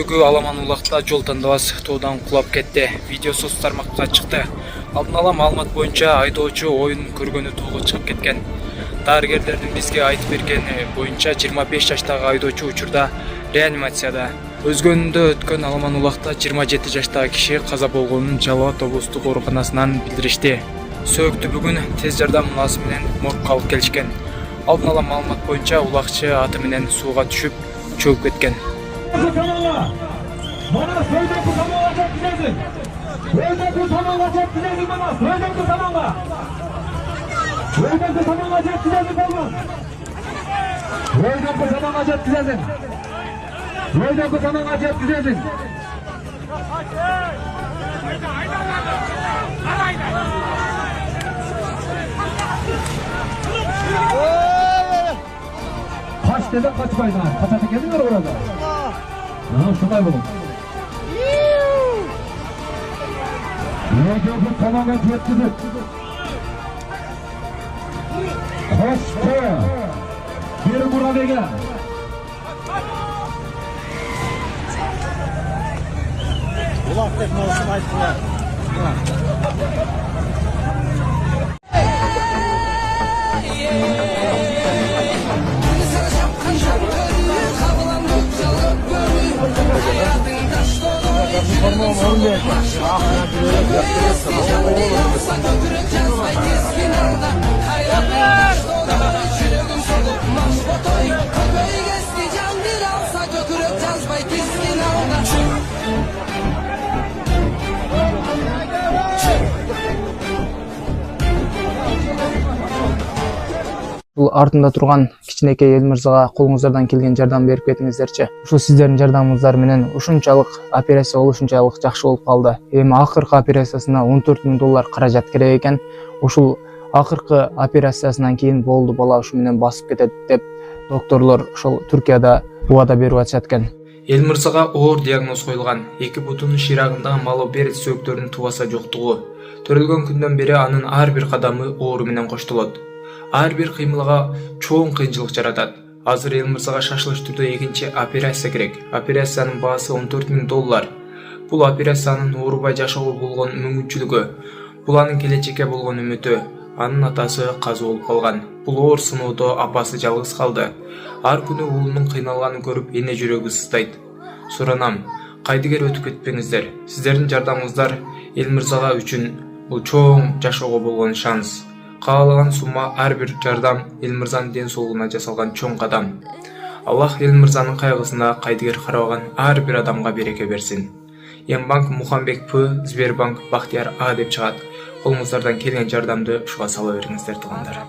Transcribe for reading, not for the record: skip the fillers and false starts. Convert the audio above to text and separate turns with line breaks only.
Өскөмөдөгү Аламан улакта жол тандабас тоодан кулап кетти. Видео соц тармакка чыкты. Алдын ала маалымат боюнча айдоочу оюн көргөнү тоого чыгып кеткен. Дарыгерлердин бизге айтып бергени боюнча 25 жаштагы айдоочу учурда реанимацияда. Өзгөнүндө өткөн Аламан улакта 27 жаштагы киши каза болгонун Жалал Абад облустук ооруканасынан билдиришти. Сөөктү бүгүн тез жардам муласы менен моргко алып келишкен. Алдын ала маалымат боюнча улакчы аты менен сууга түшүп чөгүп кеткен.
Bana söyle bu tamamla çok güzelsin. Söyle bu tamamla çok güzelsin bana. Söyle bu tamamla. Söyle bu tamamla çok güzelsin bana. Söyle bu tamamla çok güzelsin. Söyle bu tamamla çok güzelsin. Kaç dedim kaçmayın ha. Kaçatı kendin var orada. Şunday bulun. Yolculuğu tamamen yetkili. Koştu. Bir buraya. Ulan teknolojisini açtılar.
Бул артында турган кичинекей Элмырзага колуңуздардан келген жардам берип кетиңиздерчи. Ушул сиздердин жардамыңыздар менен ушунчалык операция ушунчалык жакшы болуп калды. Эми акыркы операциясына 14 000 доллар каражат керек экен. Ушул акыркы операциясынан кийин болду, бала ушу менен басып кетет деп докторлор ошол Түркияда убада берип атышат экен.
Элмырзага оор диагноз коюлган. Эки бутунун ширагындагы малобер сөөктөрүнүн тубаса жоктугу. Төрөлгөн күндөн бери анын ар бир кадамы оору менен коштолот. Ар бир кыймылга чоң кыйынчылык жаратат. Азыр Элмырзага шашылыш түрдө экинчи операция керек. Операциянын баасы 14 000 доллар. Бул операциянын оорубай жашоого болгон мүмкүнчүлүгү, бул анын келечекке болгон үмүтү. Анын атасы каза болуп калган. Бул оор сыноодо апасы жалгыз калды. Ар күнү уулунун кыйналганын көрүп эне жүрөгү сыздайт. Суранам, кайдыгер өтүп кетпеңиздер. Сиздердин жардамыңыздар Элмырзага үчүн бул чоң жашоого болгон шанс. Каалаган сумма ар бир жардам Элмырзанын ден соолугуна жасалган чоң кадам. Аллах Элмырзанын кайгысына кайдыгер карабаган ар бир адамга береке берсин. Ембанк Мухамбек П, Сбербанк Бахтияр А деп чыгат. Колуңуздардан келген жардамды ушуга сала бериңиздер туугандар.